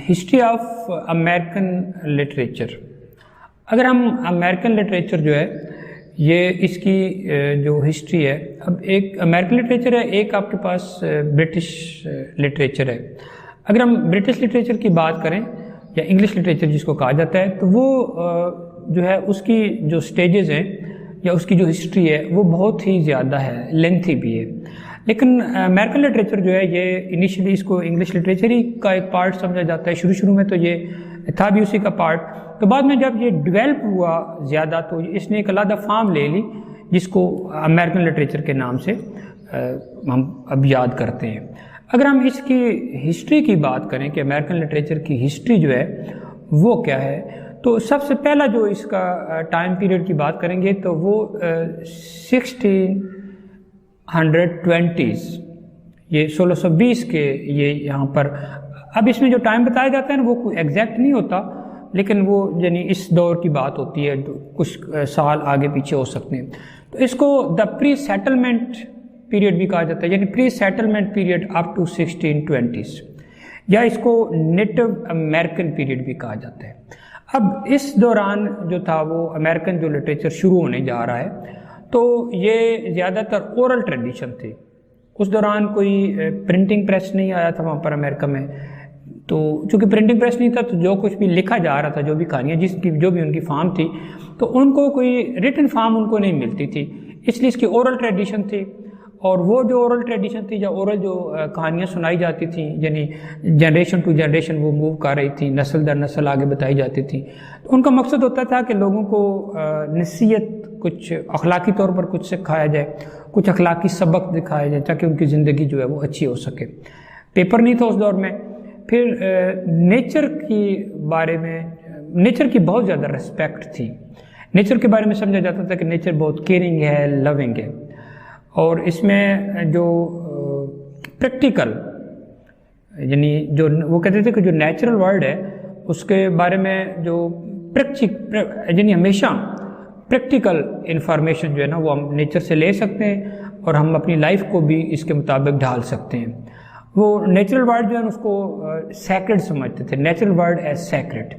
History of American literature. اگر ہم American literature جو ہے یہ اس کی جو ہسٹری ہے، اب ایک امریکن لٹریچر ہے، ایک آپ کے پاس برٹش لٹریچر ہے. اگر ہم برٹش لٹریچر کی بات کریں یا انگلش لٹریچر جس کو کہا جاتا ہے، تو وہ جو ہے اس کی جو سٹیجز ہیں یا اس کی جو ہسٹری ہے وہ بہت ہی زیادہ ہے، لینتھی بھی ہے. لیکن امریکن لٹریچر جو ہے یہ انیشلی اس کو انگلش لٹریچر ہی کا ایک پارٹ سمجھا جاتا ہے. شروع میں تو یہ تھا بھی اسی کا پارٹ، تو بعد میں جب یہ ڈیولپ ہوا زیادہ تو اس نے ایک علیحدہ فارم لے لی جس کو امریکن لٹریچر کے نام سے ہم اب یاد کرتے ہیں. اگر ہم اس کی ہسٹری کی بات کریں کہ امریکن لٹریچر کی ہسٹری جو ہے وہ کیا ہے، تو سب سے پہلا جو اس کا ٹائم پیریڈ کی بات کریں گے تو وہ 1620s، یہ 1620 کے یہ یہاں پر. اب اس میں جو ٹائم بتایا جاتا ہے نا وہ کوئی ایگزیکٹ نہیں ہوتا، لیکن وہ یعنی اس دور کی بات ہوتی ہے، کچھ سال آگے پیچھے ہو سکتے ہیں. تو اس کو دا پری سیٹلمنٹ پیریڈ بھی کہا جاتا ہے، یعنی pre settlement period up to 1620s، یا اس کو نیٹو امریکن پیریڈ بھی کہا جاتا ہے. اب اس دوران جو تھا وہ امریکن جو لٹریچر شروع ہونے جا رہا ہے تو یہ زیادہ تر اورل ٹریڈیشن تھی. اس دوران کوئی پرنٹنگ پریس نہیں آیا تھا وہاں پر امریکہ میں، تو چونکہ پرنٹنگ پریس نہیں تھا تو جو کچھ بھی لکھا جا رہا تھا، جو بھی کہانیاں جس کی جو بھی ان کی فارم تھی، تو ان کو کوئی ریٹن فارم ان کو نہیں ملتی تھی، اس لیے اس کی اورل ٹریڈیشن تھی. اور وہ جو اورل ٹریڈیشن تھی یا اورل جو کہانیاں سنائی جاتی تھیں، یعنی جنریشن ٹو جنریشن وہ موو کر رہی تھیں، نسل در نسل آگے بتائی جاتی تھیں. تو ان کا مقصد ہوتا تھا کہ لوگوں کو نصیحت، کچھ اخلاقی طور پر کچھ سکھایا جائے، کچھ اخلاقی سبق دکھایا جائے تاکہ ان کی زندگی جو ہے وہ اچھی ہو سکے. پیپر نہیں تھا اس دور میں. پھر نیچر کی بارے میں، نیچر کی بہت زیادہ ریسپیکٹ تھی. نیچر کے بارے میں سمجھا جاتا تھا کہ نیچر بہت کیئرنگ ہے، لونگ ہے. اور اس میں جو پریکٹیکل، یعنی جو وہ کہتے تھے کہ جو نیچرل ورلڈ ہے اس کے بارے میں جو یعنی ہمیشہ پریکٹیکل انفارمیشن جو ہے نا وہ ہم نیچر سے لے سکتے ہیں اور ہم اپنی لائف کو بھی اس کے مطابق ڈھال سکتے ہیں. وہ نیچرل ورلڈ جو ہے اس کو سیکرڈ سمجھتے تھے، نیچرل ورلڈ ایز سیکرڈ.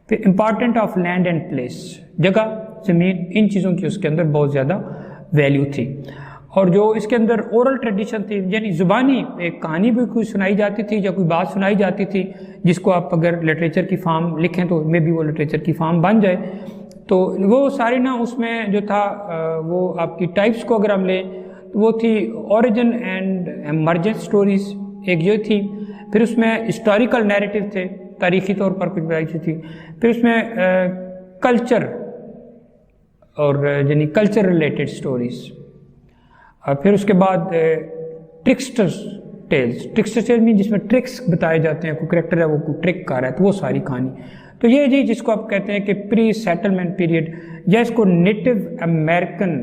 پھر important of land and place, جگہ، زمین، ان چیزوں کی اس کے اندر بہت زیادہ ویلیو تھی. اور جو اس کے اندر اورل ٹریڈیشن تھی، یعنی زبانی ایک کہانی بھی کوئی سنائی جاتی تھی یا کوئی بات سنائی جاتی تھی جس کو آپ اگر لٹریچر کی فارم لکھیں تو میں بھی وہ لٹریچر کی فارم بن جائے. تو وہ ساری نا اس میں جو تھا وہ آپ کی ٹائپس کو اگر ہم لیں تو وہ تھی اوریجن اینڈ ایمرجنس سٹوریز، ایک یہ تھی. پھر اس میں ہسٹوریکل نیریٹو تھے، تاریخی طور پر کچھ بتائی تھی. پھر اس میں کلچر اور یعنی کلچر ریلیٹڈ سٹوریز. اور پھر اس کے بعد ٹرکسٹرز ٹیلز، ٹرکسٹر ٹیل میں جس میں ٹرکس بتائے جاتے ہیں، کوئی کریکٹر ہے وہ کوئی ٹرک کر رہا ہے، تو وہ ساری کہانی. تو یہ جی جس کو آپ کہتے ہیں کہ پری سیٹلمنٹ پیریڈ، یا اس کو نیٹو امریکن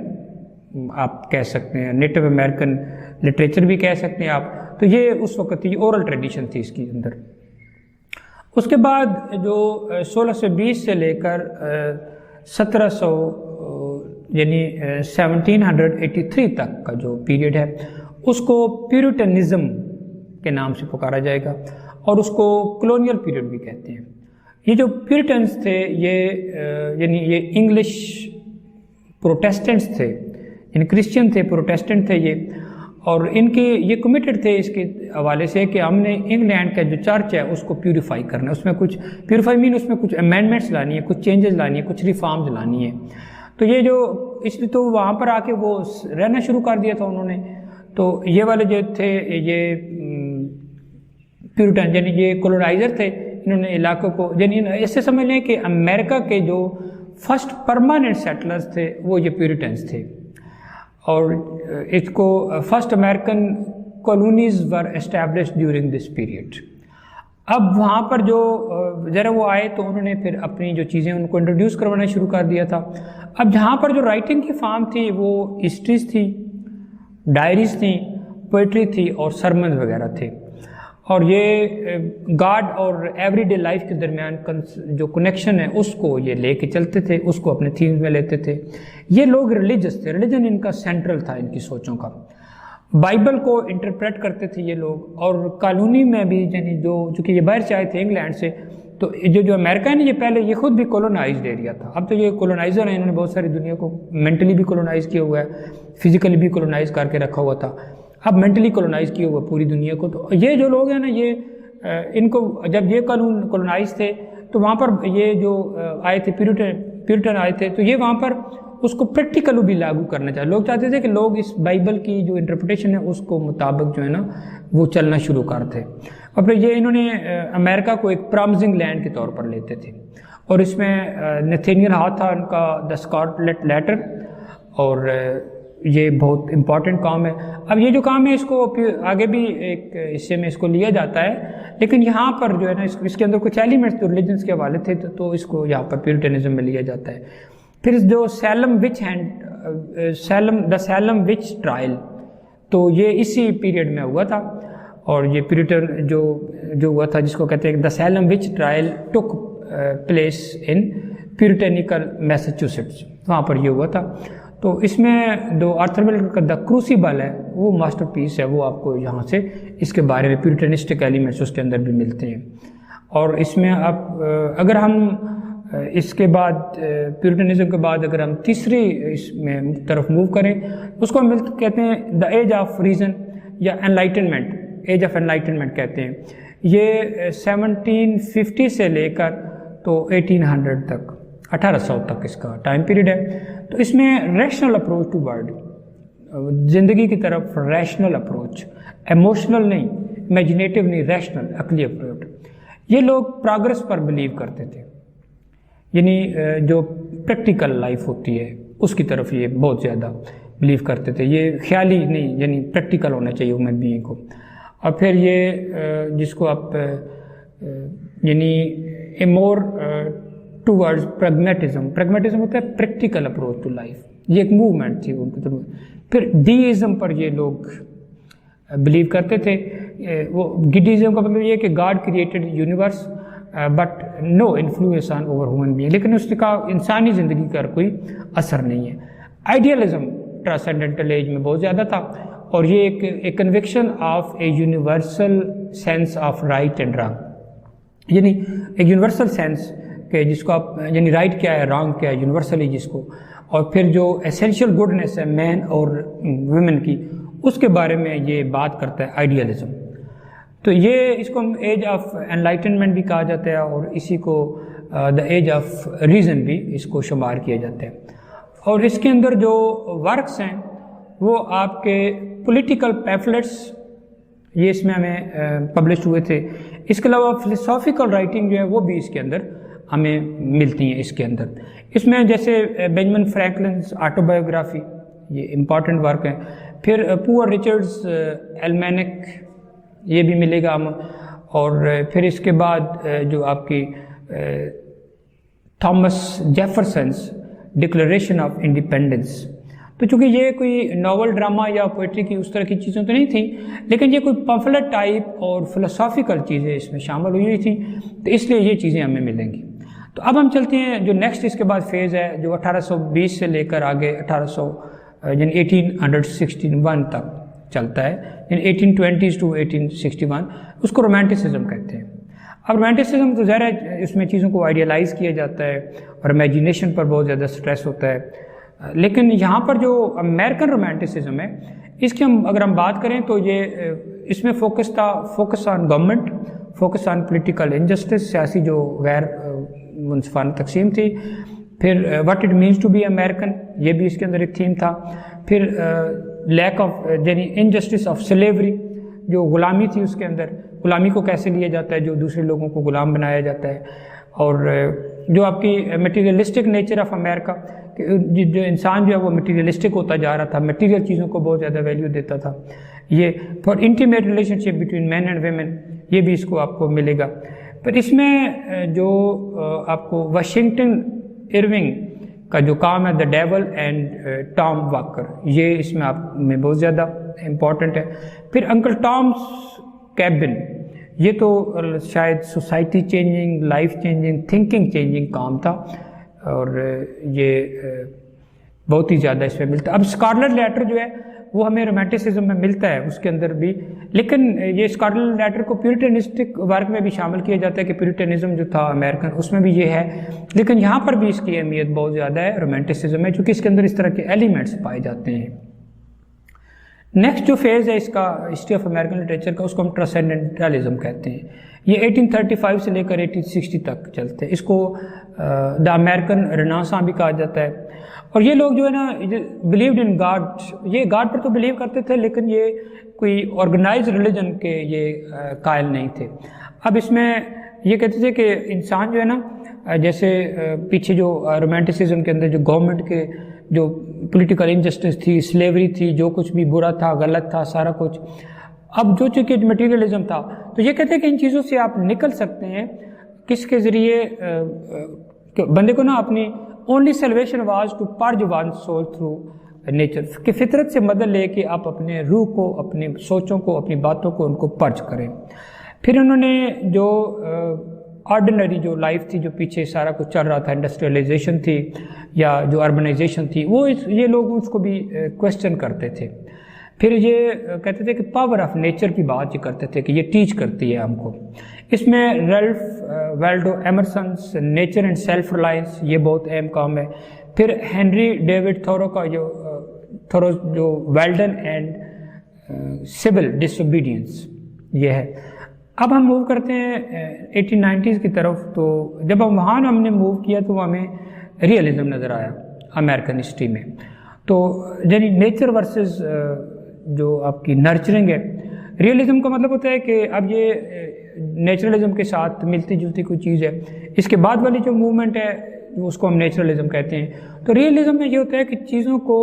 آپ کہہ سکتے ہیں، نیٹو امریکن لٹریچر بھی کہہ سکتے ہیں آپ. تو یہ اس وقت یہ اورل ٹریڈیشن تھی اس کے اندر. اس کے بعد جو 1620 سے لے کر 1700 یعنی 1783 تک کا جو پیریڈ ہے اس کو پیوریٹنزم کے نام سے پکارا جائے گا، اور اس کو کلونیل پیریڈ بھی کہتے ہیں. یہ جو پیوریٹنز تھے یہ یعنی یہ انگلش پروٹیسٹنٹس تھے، یعنی کرسچن تھے، پروٹیسٹنٹ تھے یہ. اور ان کے یہ کمیٹڈ تھے اس کے حوالے سے کہ ہم نے انگلینڈ کا جو چرچ ہے اس کو پیوریفائی کرنا ہے، اس میں کچھ پیوریفائی مین اس میں کچھ امینڈمنٹس لانی ہے، کچھ چینجز لانی ہے، کچھ ریفارمز لانی ہے. تو یہ جو اس لیے تو وہاں پر آ کے وہ رہنا شروع کر دیا تھا انہوں نے. تو یہ والے جو تھے یہ پیوریٹن یعنی یہ کولونائزر تھے، انہوں نے علاقوں کو یعنی ایسے سمجھ لیں کہ امریکہ کے جو فرسٹ پرماننٹ سیٹلرز تھے وہ یہ پیوریٹنز تھے. اور اس کو first American colonies were established during this period. اب وہاں پر جو ذرا وہ آئے تو انہوں نے پھر اپنی جو چیزیں ان کو انٹروڈیوس کروانا شروع کر دیا تھا. اب جہاں پر جو رائٹنگ کی فارم تھی وہ ہسٹریز تھی، ڈائریز تھیں، پوئٹری تھی اور سرمنز وغیرہ تھے. اور یہ گاڈ اور ایوری ڈے لائف کے درمیان جو کنیکشن ہے اس کو یہ لے کے چلتے تھے، اس کو اپنے تھیمز میں لیتے تھے. یہ لوگ ریلیجس تھے، ریلیجن ان کا سینٹرل تھا ان کی سوچوں کا. بائبل کو انٹرپریٹ کرتے تھے یہ لوگ، اور کالونی میں بھی یعنی جو چونکہ یہ باہر سے آئے تھے انگلینڈ سے، تو جو امریکہ ہے نا، یہ پہلے یہ خود بھی کولونائزڈ ایریا تھا. اب تو یہ کولونائزر ہیں، انہوں نے بہت ساری دنیا کو مینٹلی بھی کولونائز کیا ہوا ہے، فزیکلی بھی کولونائز کر کے رکھا ہوا تھا، اب مینٹلی کولونائز کیا ہوا پوری دنیا کو. تو یہ جو لوگ ہیں نا، یہ ان کو جب یہ کولونائز تھے تو وہاں پر یہ جو آئے تھے پیوریٹن آئے تھے، تو یہ وہاں پر اس کو پریکٹیکلی بھی لاگو کرنا چاہتے. لوگ چاہتے تھے کہ لوگ اس بائبل کی جو انٹرپریٹیشن ہے اس کو مطابق جو ہے نا وہ چلنا شروع کرتے. اور پھر یہ انہوں نے امریکہ کو ایک پرامزنگ لینڈ کے طور پر لیتے تھے، اور اس میں نتھینیل ہاتھ تھا ان کا دا اسکارلیٹ لیٹر، اور یہ بہت امپورٹنٹ کام ہے. اب یہ جو کام ہے اس کو آگے بھی ایک حصے میں اس کو لیا جاتا ہے، لیکن یہاں پر جو ہے نا اس کے اندر کچھ ایلیمنٹس جو ریلیجنس کے حوالے تھے تو اس کو یہاں پر پیورٹنزم میں لیا جاتا ہے. پھر جو سیلم وچ ٹرائل، تو یہ اسی پیریڈ میں ہوا تھا، اور یہ پیریٹن جو ہوا تھا جس کو کہتے ہیں دا سیلم وچ ٹرائل ٹک پلیس ان پیورٹینیکل میساچوسیٹس، وہاں پر یہ ہوا تھا. تو اس میں جو آرتھر ملر کا دا کروسیبل ہے وہ ماسٹر پیس ہے، وہ آپ کو یہاں سے اس کے بارے میں پیورٹنسٹک ایلیمنٹس اس کے اندر بھی ملتے ہیں. اور اس میں آپ اگر ہم اس کے بعد پیورٹنزم کے بعد اگر ہم تیسری اس میں طرف موو کریں، اس کو ہم کہتے ہیں دا ایج آف ریزن یا انلائٹنمنٹ، ایج آف انلائٹنمنٹ کہتے ہیں. یہ 1750 سے لے کر تو 1800 تک، 1800 تک اس کا ٹائم پیریڈ ہے. تو اس میں ریشنل اپروچ ٹو ورلڈ، زندگی کی طرف ریشنل اپروچ، ایموشنل نہیں، امیجنیٹو نہیں، ریشنل عقلی اپروچ. یہ لوگ پروگرس پر بلیو کرتے تھے، یعنی جو پریکٹیکل لائف ہوتی ہے اس کی طرف یہ بہت زیادہ بلیو کرتے تھے. یہ خیالی نہیں، یعنی پریکٹیکل ہونا چاہیے ہیومن بینگ کو. اور پھر یہ جس کو آپ یعنی اے مور ٹوورڈز پریگمیٹزم ہوتا ہے پریکٹیکل اپروچ ٹو لائف، یہ ایک موومنٹ تھی ان کی طرف. پھر ڈیزم پر یہ لوگ بلیو کرتے تھے. وہ ڈیزم کا مطلب یہ ہے کہ God created universe but no influence on over human being, لیکن اس کا انسانی زندگی کا کوئی اثر نہیں ہے. آئیڈیالزم ٹرانسینڈنٹل ایج میں بہت زیادہ تھا، اور یہ ایک conviction of a universal sense of right and wrong, یعنی ایک یونیورسل سینس کہ جس کو آپ یعنی رائٹ کیا ہے، رانگ کیا ہے، یونیورسلی جس کو. اور پھر جو ایسینشیل گڈنس ہے مین اور ویمن کی، اس کے بارے میں یہ بات کرتا ہے آئیڈیالزم. تو یہ اس کو ہم ایج آف انلائٹنمنٹ بھی کہا جاتا ہے، اور اسی کو دا ایج آف ریزن بھی اس کو شمار کیا جاتا ہے. اور اس کے اندر جو ورکس ہیں وہ آپ کے پولیٹیکل پیفلیٹس یہ اس میں ہمیں پبلش ہوئے تھے. اس کے علاوہ فلسافیکل رائٹنگ جو ہے وہ بھی اس کے اندر ہمیں ملتی ہیں. اس کے اندر اس میں جیسے بینجمن فرینکلنز آٹو بایوگرافی، یہ امپورٹنٹ ورک ہے. پھر پور ریچرڈز ایلمینک، یہ بھی ملے گا ہم. اور پھر اس کے بعد جو آپ کی تھامس جیفرسنز ڈکلریشن آف انڈیپینڈنس. تو چونکہ یہ کوئی ناول ڈرامہ یا پوئٹری کی اس طرح کی چیزیں تو نہیں تھیں، لیکن یہ کوئی پمفلٹ ٹائپ اور فلسافیکل چیزیں اس میں شامل ہوئی تھیں، تو اس لیے یہ چیزیں ہمیں ملیں گی. تو اب ہم چلتے ہیں جو نیکسٹ اس کے بعد فیز ہے، جو 1820 سے لے کر آگے 1861 تک چلتا ہے، یعنی 1820 ٹو 1861، اس کو رومانٹسزم کہتے ہیں. اب رومانٹسزم تو ظاہر ہے اس میں چیزوں کو آئیڈیالائز کیا جاتا ہے اور امیجنیشن پر بہت زیادہ سٹریس ہوتا ہے. لیکن یہاں پر جو امریکن رومانٹسزم ہے اس کی اگر ہم بات کریں تو یہ اس میں focus on government, focus on political injustice, سیاسی جو غیر منصفانہ تقسیم تھی. پھر what it means to be American, یہ بھی اس کے اندر ایک تھیم تھا. پھر لیک آف یعنی انجسٹس آف سلیوری، جو غلامی تھی اس کے اندر، غلامی کو کیسے لیا جاتا ہے، جو دوسرے لوگوں کو غلام بنایا جاتا ہے. اور جو آپ کی مٹیریلسٹک نیچر آف امریکہ، جو انسان جو ہے وہ مٹیریلسٹک ہوتا جا رہا تھا، مٹیریل چیزوں کو بہت زیادہ ویلیو دیتا تھا. یہ for intimate relationship between man and women, یہ بھی اس کو آپ کو ملے گا. پھر اس میں جو آپ کو واشنگٹن ارونگ کا جو کام ہے دا ڈیول اینڈ ٹام واکر، یہ اس میں آپ میں بہت زیادہ امپورٹنٹ ہے. پھر انکل ٹامس کیبن، یہ تو شاید society changing, life changing, thinking changing کام تھا، اور یہ بہت ہی زیادہ اس میں ملتا ہے. اب اسکارلیٹ لیٹر جو ہے وہ ہمیں رومانٹسزم میں ملتا ہے اس کے اندر بھی، لیکن یہ اسکاٹلینڈ لیٹر کو پیوریٹنسٹک ورک میں بھی شامل کیا جاتا ہے کہ پیوریٹنزم جو تھا امریکن اس میں بھی یہ ہے، لیکن یہاں پر بھی اس کی اہمیت بہت زیادہ ہے رومانٹسزم میں، چونکہ اس کے اندر اس طرح کے ایلیمنٹس پائے جاتے ہیں۔ نیکسٹ جو فیز ہے اس کا ہسٹری آف امریکن لٹریچر کا، اس کو ہم ٹرانسینڈنٹلزم کہتے ہیں۔ یہ 1835 سے لے کر 1860 تک چلتے ہیں، اس کو دا امریکن ریناساں بھی کہا جاتا ہے۔ اور یہ لوگ جو ہے نا بلیوڈ ان گاڈ، یہ گاڈ پر تو بلیو کرتے تھے لیکن یہ کوئی آرگنائز ریلیجن کے یہ قائل نہیں تھے۔ اب اس میں یہ کہتے تھے کہ انسان جو ہے نا، جیسے پیچھے جو رومانٹسزم کے اندر جو گورنمنٹ کے جو پولیٹیکل انجسٹس تھی، سلیوری تھی، جو کچھ بھی برا تھا، غلط تھا، سارا کچھ، اب جو چونکہ مٹیریلزم تھا، تو یہ کہتے ہیں کہ ان چیزوں سے آپ نکل سکتے ہیں کس کے ذریعے، بندے کو نا اپنی only salvation was to purge one soul through nature, کہ فطرت سے مدد لے کے آپ اپنے روح کو، اپنی سوچوں کو، اپنی باتوں کو ان کو پرج کریں۔ پھر انہوں نے جو آرڈنری جو لائف تھی، جو پیچھے سارا کچھ چل رہا تھا، انڈسٹریلائزیشن تھی یا جو اربنائزیشن تھی، وہ یہ لوگ اس کو بھی کویسچن کرتے تھے۔ پھر یہ کہتے تھے کہ پاور آف نیچر کی بات یہ کرتے تھے کہ یہ ٹیچ کرتی ہے ہم کو۔ اس میں Ralph Waldo Emerson's Nature and Self Reliance, یہ بہت اہم کام ہے۔ پھر ہنری ڈیوڈ تھورو کا جو Walden and civil disobedience, یہ ہے۔ اب ہم موو کرتے ہیں 1890s کی طرف، تو جب ہم نے موو کیا تو ہمیں ریئلزم نظر آیا امریکن ہسٹری میں۔ تو یعنی نیچر ورسز جو آپ کی نرچرنگ ہے، ریئلزم کا مطلب ہوتا ہے کہ اب یہ نیچرلزم کے ساتھ ملتی جلتی کوئی چیز ہے۔ اس کے بعد والی جو موومنٹ ہے اس کو ہم نیچرلزم کہتے ہیں۔ تو ریئلزم میں یہ ہوتا ہے کہ چیزوں کو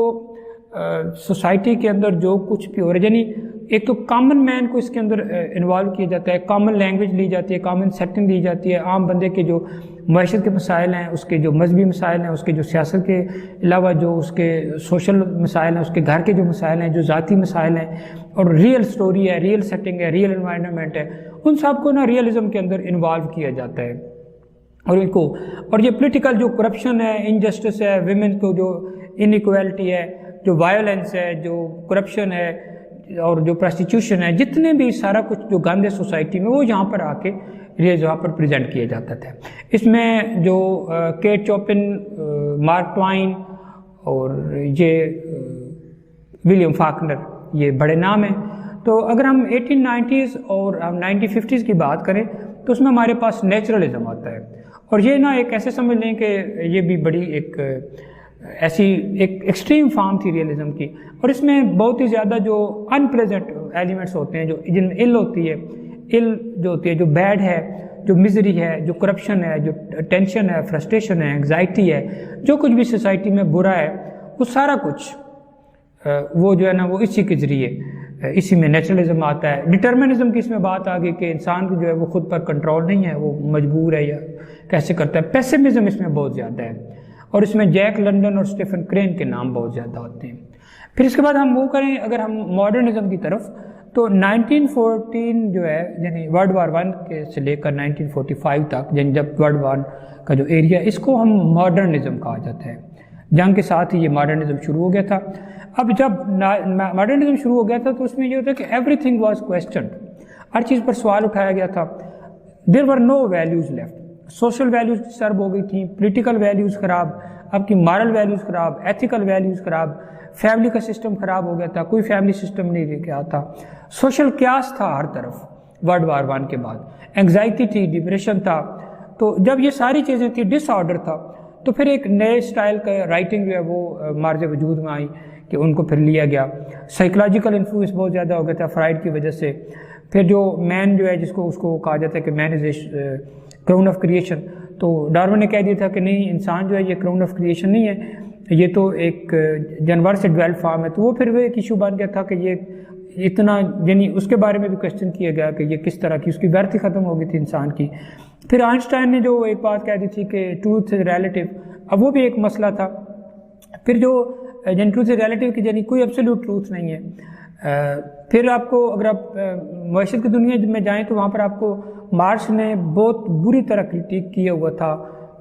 سوسائٹی کے اندر جو کچھ بھی ہو رہا ہے، یعنی ایک تو کامن مین کو اس کے اندر انوالو کیا جاتا ہے، کامن لینگویج لی جاتی ہے، کامن سیٹنگ دی جاتی ہے، عام بندے کے جو معیشت کے مسائل ہیں، اس کے جو مذہبی مسائل ہیں، اس کے جو سیاست کے علاوہ جو اس کے سوشل مسائل ہیں، اس کے گھر کے جو مسائل ہیں، جو ذاتی مسائل ہیں، اور ریئل سٹوری ہے، ریئل سیٹنگ ہے، ریئل انوائرمنٹ ہے، ان سب کو نا ریئلزم کے اندر انوالو کیا جاتا ہے۔ اور ان کو، اور یہ پولیٹیکل جو کرپشن ہے، انجسٹس ہے، ویمن کو جو انیکویلٹی ہے، جو وائلنس ہے، جو کرپشن ہے، اور جو پرسٹیٹیوشن ہے، جتنے بھی سارا کچھ جو گند ہے سوسائٹی میں، وہ یہاں پر آ کے یہاں پر پریزنٹ کیا جاتا تھا۔ اس میں جو کیٹ چوپن، مارک ٹوائن اور یہ ولیم فاکنر، یہ بڑے نام ہیں۔ تو اگر ہم 1890s اور 1950s کی بات کریں تو اس میں ہمارے پاس نیچرلزم آتا ہے، اور یہ نا ایک ایسے سمجھ لیں کہ یہ بھی بڑی ایک ایسی ایک ایکسٹریم فارم تھی ریئلزم کی، اور اس میں بہت ہی زیادہ جو ان پریزنٹ ایلیمنٹس ہوتے ہیں، جو جن میں ال ہوتی ہے، ال جو ہوتی ہے، جو بیڈ ہے، جو مزری ہے، جو کرپشن ہے، جو ٹینشن ہے، فرسٹریشن ہے، انگزائٹی ہے، جو کچھ بھی سوسائٹی میں برا ہے، وہ سارا کچھ وہ جو ہے نا وہ اسی کے ذریعے، اسی میں نیچرلزم آتا ہے۔ ڈٹرمنزم کی اس میں بات آ گئی کہ انسان کو جو ہے وہ خود پر کنٹرول نہیں ہے، وہ مجبور ہے یا کیسے کرتا ہے۔ پیسمزم اس میں بہت زیادہ ہے، اور اس میں جیک لنڈن اور اسٹیفن کرین کے نام بہت زیادہ ہوتے ہیں۔ پھر اس کے بعد ہم موو کریں اگر ہم ماڈرنزم کی طرف، تو 1914 جو ہے، یعنی ورلڈ وار 1 کے سے لے کر 1945 تک، یعنی جب ورلڈ وار کا جو ایریا، اس کو ہم ماڈرنزم کہا جاتا ہے۔ جنگ کے ساتھ ہی یہ ماڈرنزم شروع ہو گیا تھا۔ اب جب ماڈرنزم شروع ہو گیا تھا تو اس میں یہ ہوتا ہے کہ ایوری تھنگ واز کویسچنڈ، ہر چیز پر سوال اٹھایا گیا تھا۔ There were no values left, social values disturb ہو گئی تھیں، پولیٹیکل ویلیوز خراب، آپ کی مارل ویلیوز خراب، ایتھیکل ویلیوز خراب، فیملی کا سسٹم خراب ہو گیا تھا، کوئی فیملی سسٹم نہیں لے کے آتا، سوشل کیاس تھا ہر طرف ورلڈ وار 1 کے بعد، انگزائٹی تھی، ڈپریشن تھا۔ تو جب یہ ساری چیزیں تھیں، ڈس آرڈر تھا، تو پھر ایک نئے سٹائل کا رائٹنگ جو ہے وہ مارز وجود میں آئی کہ ان کو پھر لیا گیا۔ سائیکولوجیکل انفلوئنس بہت زیادہ ہو گیا تھا فرائڈ کی وجہ سے۔ پھر جو مین جو ہے، جس کو اس کو کہا جاتا ہے کہ مین از اے کراؤن آف کریشن، تو ڈارون نے کہہ دیا تھا کہ نہیں، انسان جو ہے یہ کراؤن آف کریشن نہیں ہے، یہ تو ایک جانور سے ڈویلپ فارم ہے۔ تو وہ پھر وہ ایک ایشو بن گیا تھا کہ یہ اتنا، یعنی اس کے بارے میں بھی کویسچن کیا گیا کہ یہ کس طرح کی، اس کی ورتھ ختم ہو گئی تھی انسان کی۔ پھر آئنسٹائن نے جو ایک بات کہہ دی تھی کہ ٹروتھ از ریلیٹیو، اب وہ بھی ایک مسئلہ تھا۔ پھر جو یعنی ٹروتھ از ریلیٹیو کی یعنی کوئی ایبسولوٹ ٹروتھ نہیں ہے۔ پھر آپ کو اگر آپ معیشت کی دنیا میں جائیں تو وہاں پر آپ کو مارکس نے بہت بری طرح کرٹیک کیا ہوا تھا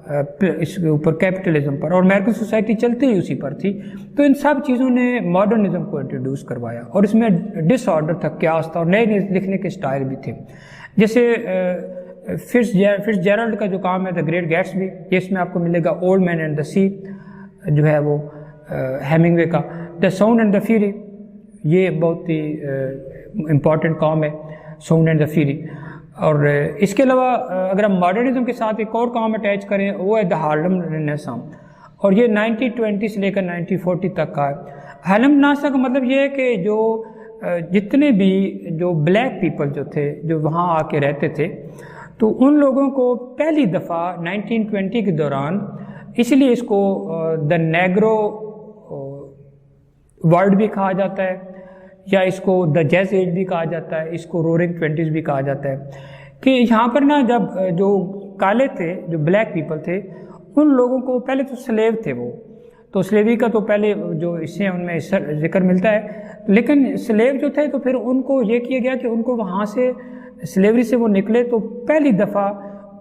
اس کے اوپر کیپٹلزم پر، اور امریکن سوسائٹی چلتی ہی اسی پر تھی. تو ان سب چیزوں نے ماڈرنزم کو انٹروڈیوس کروایا، اور اس میں ڈس آرڈر تھا، قیاس تھا، اور نئے نئے لکھنے کے اسٹائل بھی تھے. جیسے فٹز جیرلڈ کا جو کام ہے دا گریٹ گیٹسبی، اس میں آپ کو ملے گا اولڈ مین اینڈ دا سی جو ہے وہ ہیمنگ وے کا. The sound and the fury, یہ بہت ہی امپورٹنٹ کام ہے، ساؤنڈ اینڈ دا فیوری. اور اس کے علاوہ اگر ہم ماڈرنزم کے ساتھ ایک اور کام اٹیچ کریں، وہ ہے دا ہارلم رینیسانس، اور یہ 1920 سے لے کر 1940 تک کا ہے. ہارلم رینیسانس کا مطلب یہ ہے کہ جو جتنے بھی جو بلیک پیپل جو تھے جو وہاں آ کے رہتے تھے، تو ان لوگوں کو پہلی دفعہ 1920 کے دوران، اسی لیے اس کو دا نیگرو ورلڈ بھی کہا جاتا ہے، یا اس کو دا جیز ایج بھی کہا جاتا ہے، اس کو رورنگ 20s بھی کہا جاتا ہے، کہ یہاں پر نا جب جو کالے تھے، جو بلیک پیپل تھے، ان لوگوں کو پہلے تو سلیو تھے وہ، تو سلیوری کا تو پہلے جو اس سے ان میں ذکر ملتا ہے، لیکن سلیو جو تھے تو پھر ان کو یہ کیا گیا کہ ان کو وہاں سے سلیوری سے وہ نکلے تو پہلی دفعہ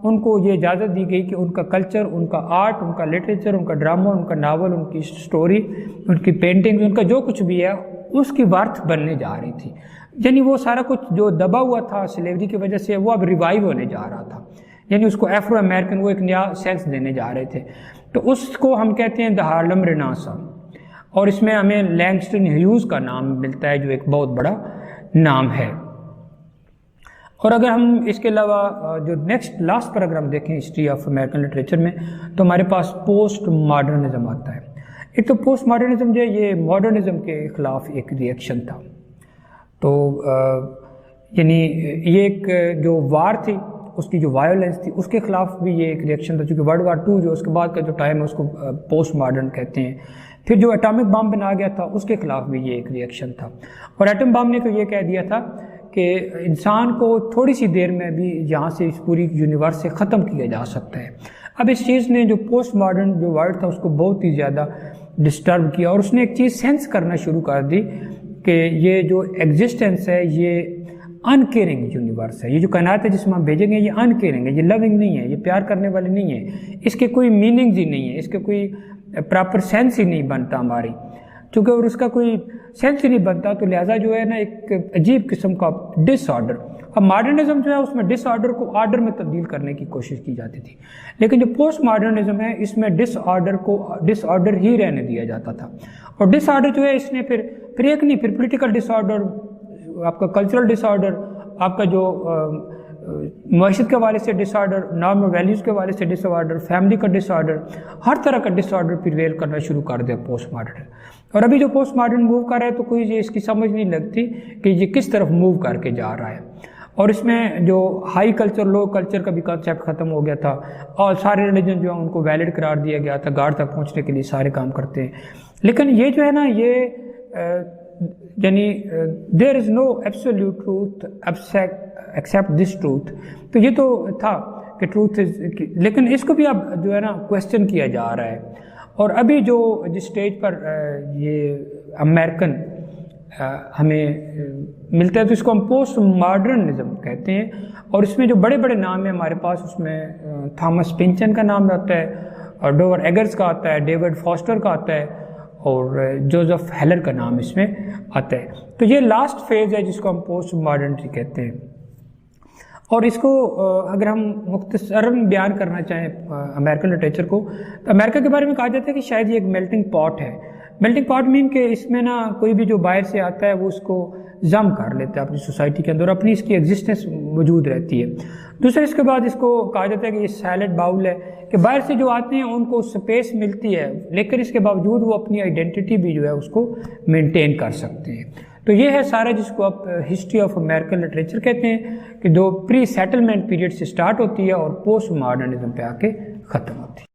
ان کو یہ اجازت دی گئی کہ ان کا کلچر، ان کا آرٹ، ان کا لٹریچر، ان کا ڈرامہ، ان کا ناول، ان کی سٹوری، ان کی پینٹنگ، ان کا جو کچھ بھی ہے اس کی ورتھ بننے جا رہی تھی. یعنی وہ سارا کچھ جو دبا ہوا تھا سلیوری کی وجہ سے، وہ اب ریوائیو ہونے جا رہا تھا. یعنی اس کو افرو امریکن وہ ایک نیا سینس دینے جا رہے تھے. تو اس کو ہم کہتے ہیں دا ہارلم رینیسانس، اور اس میں ہمیں لینگسٹن ہیوز کا نام ملتا ہے جو ایک بہت بڑا نام ہے. اور اگر ہم اس کے علاوہ جو نیکسٹ لاسٹ پر اگر ہم دیکھیں ہسٹری آف امریکن لٹریچر میں، تو ہمارے پاس پوسٹ ماڈرنزم آتا ہے. ایک تو پوسٹ ماڈرنزم جو ہے یہ ماڈرنزم کے خلاف ایک ریئیکشن تھا. تو یعنی یہ ایک جو وار تھی، اس کی جو وائلنس تھی، اس کے خلاف بھی یہ ایک ریئیکشن تھا، چونکہ ورلڈ وار 2 جو اس کے بعد کا جو ٹائم ہے اس کو پوسٹ ماڈرن کہتے ہیں. پھر جو ایٹامک بام بنا گیا تھا اس کے خلاف بھی یہ ایک ریئیکشن تھا. اور ایٹم بام نے تو یہ کہہ دیا تھا کہ انسان کو تھوڑی سی دیر میں بھی یہاں سے اس پوری یونیورس سے ختم کیا جا سکتا ہے. اب اس چیز نے جو پوسٹ ماڈرن جو ورلڈ تھا اس کو بہت ہی زیادہ ڈسٹرب کیا، اور اس نے ایک چیز سینس کرنا شروع کر دی کہ یہ جو ایگزسٹنس ہے یہ ان کیئرنگ یونیورس ہے. یہ جو کائنات ہے جس میں ہم بھیجیں گے یہ ان کیئرنگ ہے، یہ لونگ نہیں ہے، یہ پیار کرنے والی نہیں ہے، اس کے کوئی میننگز ہی نہیں ہے، اس کے کوئی پراپر سینس ہی نہیں بنتا ہماری. چونکہ اور اس کا کوئی سینس ہی نہیں بنتا تو لہٰذا جو ہے نا ایک عجیب قسم کا ڈس آرڈر. اب ماڈرنزم جو ہے اس میں ڈس آرڈر کو آرڈر میں تبدیل کرنے کی کوشش کی جاتی تھی، لیکن جو پوسٹ ماڈرنزم ہے اس میں ڈس آرڈر کو ڈس آرڈر ہی رہنے دیا جاتا تھا. اور ڈس آرڈر جو ہے اس نے پھر ایک نہیں، پھر پولیٹیکل ڈس آرڈر، آپ کا کلچرل ڈس آرڈر، آپ کا جو معیشت کے حوالے سے ڈس آرڈر، نارمل ویلیوز کے حوالے سے ڈس آرڈر، فیملی کا ڈس آرڈر، ہر طرح کا ڈس آرڈر پریویل کرنا شروع کر دیا پوسٹ ماڈرن. اور ابھی جو پوسٹ ماڈرن موو کر رہا ہے تو کوئی یہ اس کی سمجھ نہیں لگتی کہ یہ کس طرف موو کر کے جا رہا ہے. اور اس میں جو ہائی کلچر لو کلچر کا بھی کانسیپٹ ختم ہو گیا تھا، اور سارے ریلیجن جو ہیں ان کو ویلڈ قرار دیا گیا تھا، گاڈ تک پہنچنے کے لیے سارے کام کرتے ہیں. لیکن یہ جو ہے نا یہ یعنی there is no absolute truth except this truth. تو یہ تو تھا کہ ٹروتھ از، لیکن اس کو بھی اب جو ہے نا کویسچن کیا جا رہا ہے. اور ابھی جو جس اسٹیج پر یہ امریکن ہمیں ملتا ہے تو اس کو ہم پوسٹ ماڈرنزم کہتے ہیں. اور اس میں جو بڑے بڑے نام ہیں ہمارے پاس، اس میں تھامس پنچن کا نام آتا ہے، اور ڈوور ایگرز کا آتا ہے، ڈیوڈ فاسٹر کا آتا ہے، اور جوزف ہیلر کا نام اس میں آتا ہے. تو یہ لاسٹ فیز ہے جس کو ہم پوسٹ ماڈرنٹی کہتے ہیں. اور اس کو اگر ہم مختصراً بیان کرنا چاہیں امریکن لٹریچر کو، تو امریکہ کے بارے میں کہا جاتا ہے کہ شاید یہ ایک میلٹنگ پاٹ ہے. میلٹنگ پاٹ مین کہ اس میں نا کوئی بھی جو باہر سے آتا ہے وہ اس کو ضم کر لیتا ہے اپنی سوسائٹی کے اندر، اپنی اس کی ایگزسٹنس موجود رہتی ہے. دوسرا اس کے بعد اس کو کہا جاتا ہے کہ یہ سیلڈ باؤل ہے، کہ باہر سے جو آتے ہیں ان کو سپیس ملتی ہے لیکن اس کے باوجود وہ اپنی آئیڈینٹی بھی جو ہے اس کو مینٹین کر سکتے ہیں. تو یہ ہے سارا جس کو آپ ہسٹری آف امریکن لٹریچر کہتے ہیں، کہ جو پری سیٹلمنٹ پیریڈ سے سٹارٹ ہوتی ہے اور پوسٹ ماڈرنزم پہ آ کے ختم ہوتی ہے.